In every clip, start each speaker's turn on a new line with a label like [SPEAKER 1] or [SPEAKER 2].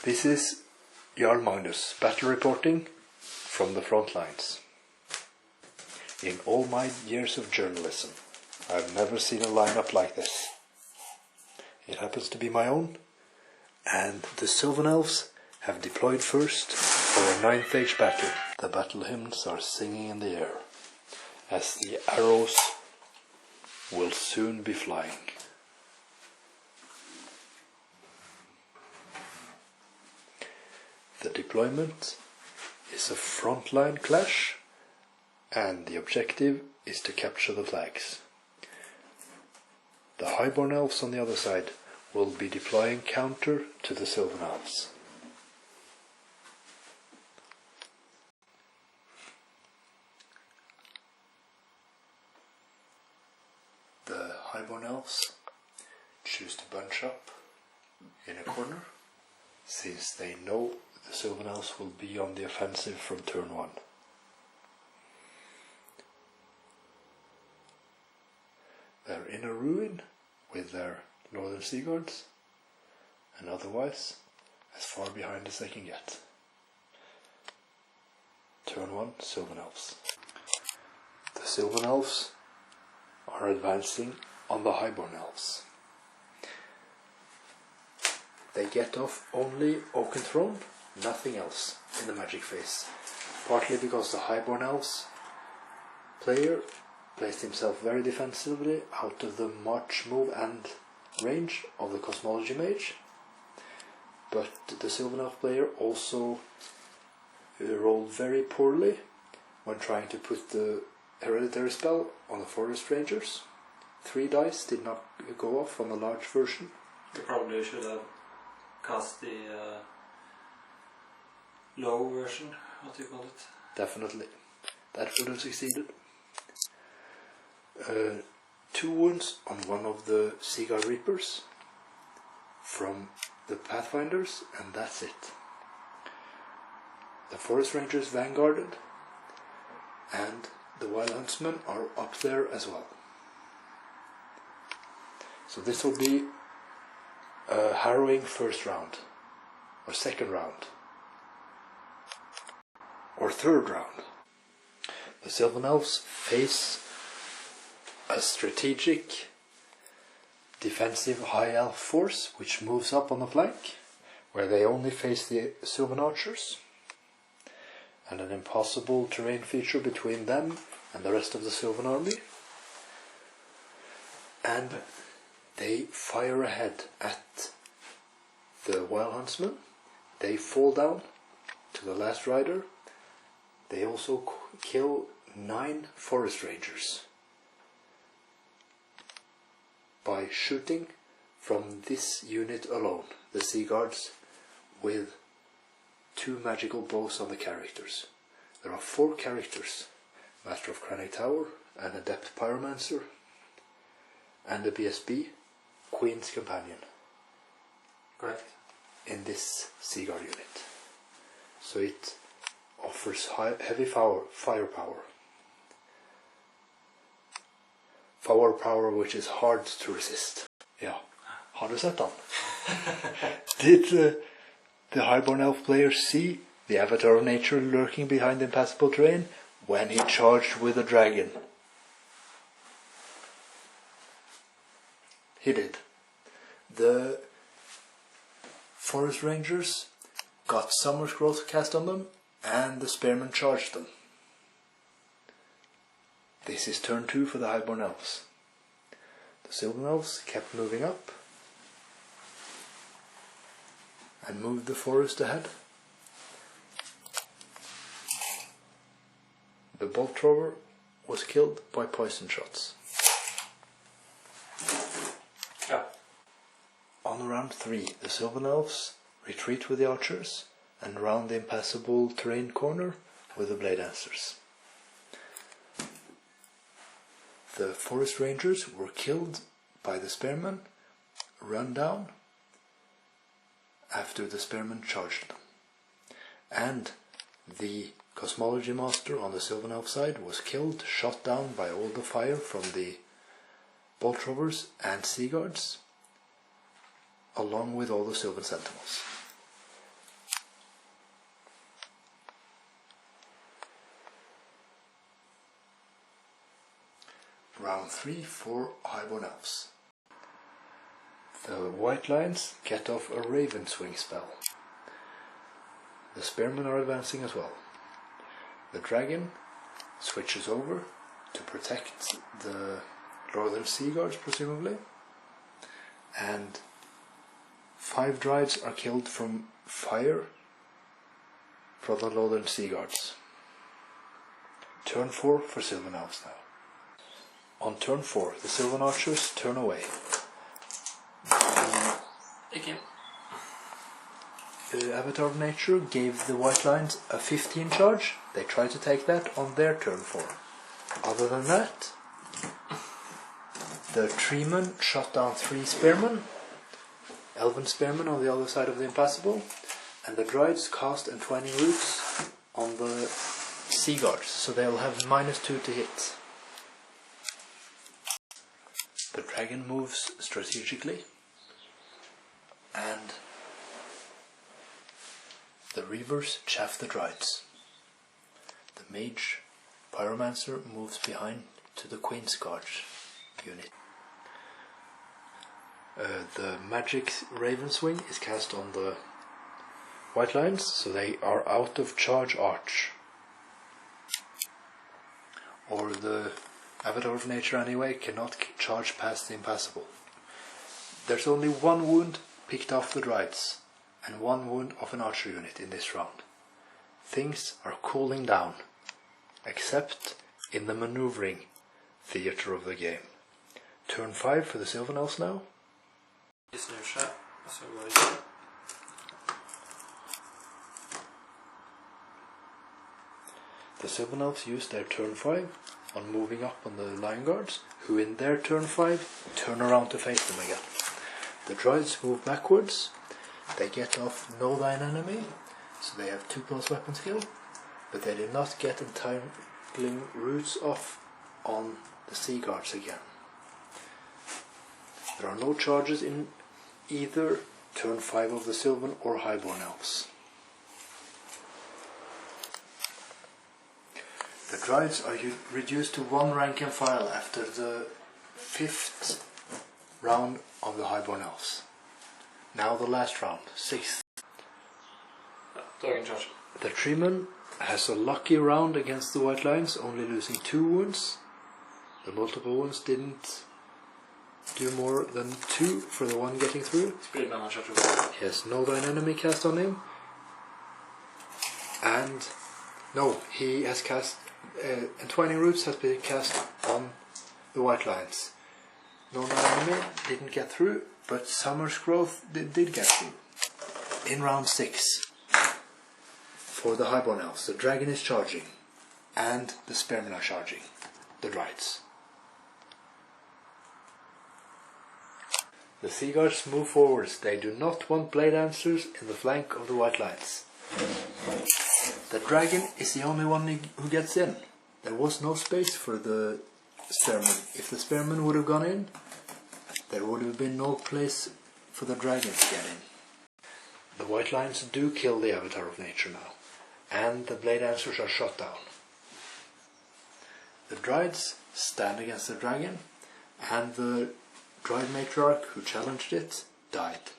[SPEAKER 1] This is Jarl Magnus, battle reporting from the front lines. In all my years of journalism, I've never seen a lineup like this. It happens to be my own, and the Sylvan Elves have deployed first for a 9th age battle. The battle hymns are singing in the air, as the arrows will soon be flying. The deployment is a frontline clash, and the objective is to capture the flags. The highborne elves on the other side will be deploying counter to the Sylvan Elves. The highborne elves choose to bunch up in a corner, since they know the Sylvan Elves will be on the offensive from turn 1. They're in a ruin with their northern sea guards, and otherwise as far behind as they can get. Turn 1, Sylvan Elves. The Sylvan Elves are advancing on the highborne elves. They get off only oaken throne, nothing else in the magic phase. Partly because the highborne elves player placed himself very defensively out of the march move and range of the cosmology mage. But the Sylvan Elf player also rolled very poorly when trying to put the hereditary spell on the forest rangers. 3 dice did not go off on the large version.
[SPEAKER 2] You probably should have cast the low version, what do you call it?
[SPEAKER 1] Definitely. That would have succeeded. 2 wounds on one of the Seaguard Reapers from the Pathfinders, and that's it. The Forest Rangers vanguarded, and the Wild Huntsmen are up there as well. So this will be a harrowing first round, or second round, or third round. The Sylvan Elves face a strategic defensive high elf force which moves up on the flank, where they only face the Sylvan archers, and an impossible terrain feature between them and the rest of the Sylvan army. And they fire ahead at the Wild Huntsmen. They fall down to the last rider. They also kill 9 Forest Rangers by shooting from this unit alone, the Sea Guards, with 2 magical bows on the characters. There are 4 characters: Master of Cranach Tower, an Adept Pyromancer, and a BSB, Queen's Companion.
[SPEAKER 2] Correct.
[SPEAKER 1] In this Sea Guard unit. So it offers heavy firepower. Firepower which is hard to resist. Ja, har du sett han? Did the highborne elf player see the avatar of nature lurking behind the impassable terrain when he charged with a dragon? He did. The Forest Rangers got Summer's Growth cast on them, and the Spearmen charged them. This is turn 2 for the highborne elves. The Sylvan Elves kept moving up and moved the forest ahead. The bolt thrower was killed by poison shots.
[SPEAKER 2] Yeah.
[SPEAKER 1] On round 3, the Sylvan Elves retreat with the archers and round the impassable terrain corner with the blade dancers. The Forest Rangers were killed by the Spearmen, run down after the Spearmen charged them. And the Cosmology Master on the Sylvan Elf side was killed, shot down by all the fire from the Bolt Throwers and Sea Guards, along with all the Sylvan Sentinels. Round 3 for highborne elves. The white lions get off a raven swing spell. The spearmen are advancing as well. The dragon switches over to protect the northern sea guards, presumably, and 5 Dryads are killed from fire from the northern sea guards. Turn 4 for Sylvan elves now. On turn 4, the Sylvan archers turn away.
[SPEAKER 2] Again.
[SPEAKER 1] The Avatar of Nature gave the white lions a 15 charge. They tried to take that on their turn 4. Other than that, the Treemann shot down 3 spearmen, elven spearmen on the other side of the impassable, and the Dryads cast entwining roots on the sea guards, so they'll have -2 to hit. The dragon moves strategically, and the reavers chaff the Dryads. The mage pyromancer moves behind to the Queen's Guard unit. The magic raven swing is cast on the white lions, so they are out of charge arch. Or the Avatar of Nature anyway cannot charge past the impassable. There's only 1 wound picked off the Dryads and 1 wound of an archer unit in this round. Things are cooling down, except in the maneuvering theatre of the game. Turn 5 for the Sylvan elves now. The Sylvan elves use their turn 5 on moving up on the lion guards, who in their turn 5 turn around to face them again. The Dryads move backwards. They get off Know Thine Enemy, so they have 2+ weapon skill, but they did not get entangling roots off on the sea guards again. There are no charges in either turn 5 of the Sylvan or highborne elves. The Dryads are reduced to 1 rank and file after the 5th round of the highborne elves. Now the last round, 6th. The Tremann has a lucky round against the white lions, only losing 2 wounds. The multiple wounds didn't do more than 2 for the one getting through. He has Know Thine Enemy cast on him. And no, he has cast Entwining Roots has been cast on the white lions. Know Thine Enemy didn't get through, but Summer's Growth did get through. In round 6 for the highborne elves, the dragon is charging and the spearmen are charging the Dryads. The sea guards move forwards. They do not want blade dancers in the flank of the white lions. The dragon is the only one who gets in. There was no space for the spearmen. If the spearmen would have gone in, there would have been no place for the dragon to get in. The white lions do kill the Avatar of Nature now, and the blade dancers are shot down. The Dryads stand against the dragon, and the Dryad matriarch who challenged it died.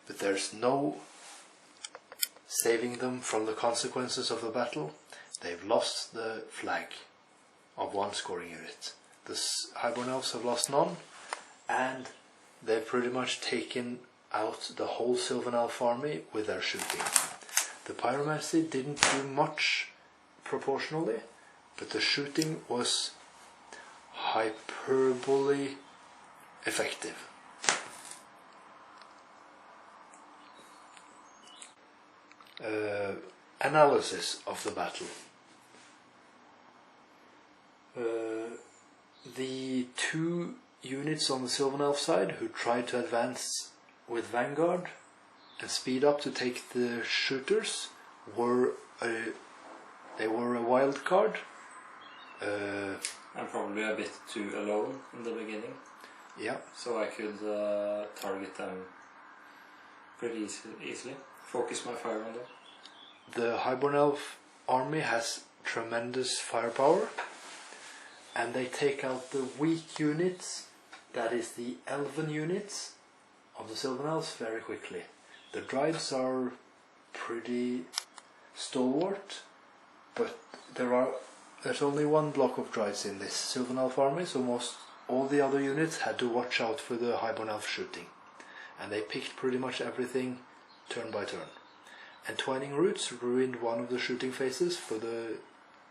[SPEAKER 1] But there's no saving them from the consequences of the battle. They've lost the flag of 1 scoring unit. The highborne elves have lost none, and they've pretty much taken out the whole Sylvan elf army with their shooting. The pyromancy didn't do much proportionally, but the shooting was hyperbole effective. Analysis of the battle. The 2 units on the Sylvan elf side who tried to advance with vanguard and speed up to take the shooters were a wild card.
[SPEAKER 2] I'm probably a bit too alone in the beginning.
[SPEAKER 1] Yeah.
[SPEAKER 2] So I could target them pretty easily. Focus my fire on them.
[SPEAKER 1] The highborne elf army has tremendous firepower, and they take out the weak units, that is the elven units of the Sylvan Elves, very quickly. The Dryads are pretty stalwart, but there's only one block of Dryads in this Sylvan Elf army, so all the other units had to watch out for the highborne elf shooting, and they picked pretty much everything turn by turn. Entwining Roots ruined one of the shooting phases for the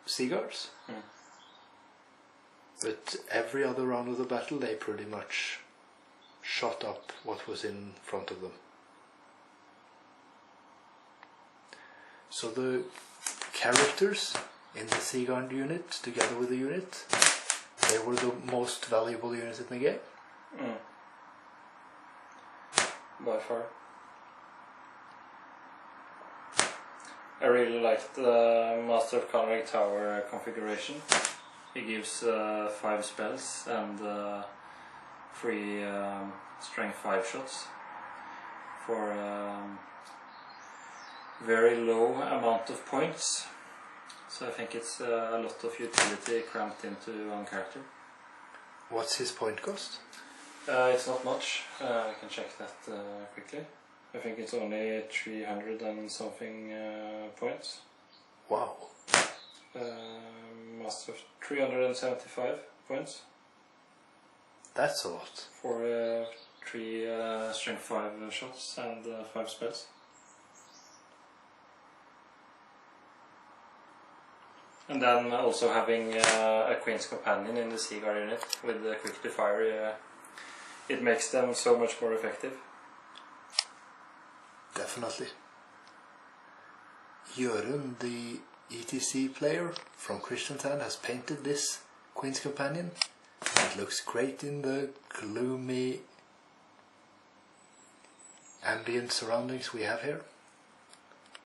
[SPEAKER 1] Sea Guards. But every other round of the battle they pretty much shot up what was in front of them. So the characters in the Sea Guard unit, together with the unit, they were the most valuable units in the game.
[SPEAKER 2] By far. I really liked the Master of Convict Tower configuration. He gives 5 spells and 3 strength 5 shots for very low amount of points. So I think it's a lot of utility cramped into one character.
[SPEAKER 1] What's his point cost?
[SPEAKER 2] It's not much. I can check that quickly. I think it's only 300 and something points.
[SPEAKER 1] Wow.
[SPEAKER 2] Must have 375 points.
[SPEAKER 1] That's a lot.
[SPEAKER 2] For 3 strength 5 shots and 5 spells. And then also having a Queen's Companion in the Sea Guard unit with the quick to fire, it makes them so much more effective.
[SPEAKER 1] Definitely. Jørund, the ETC player from Kristiansand, has painted this Queen's Companion. It looks great in the gloomy ambient surroundings we have here.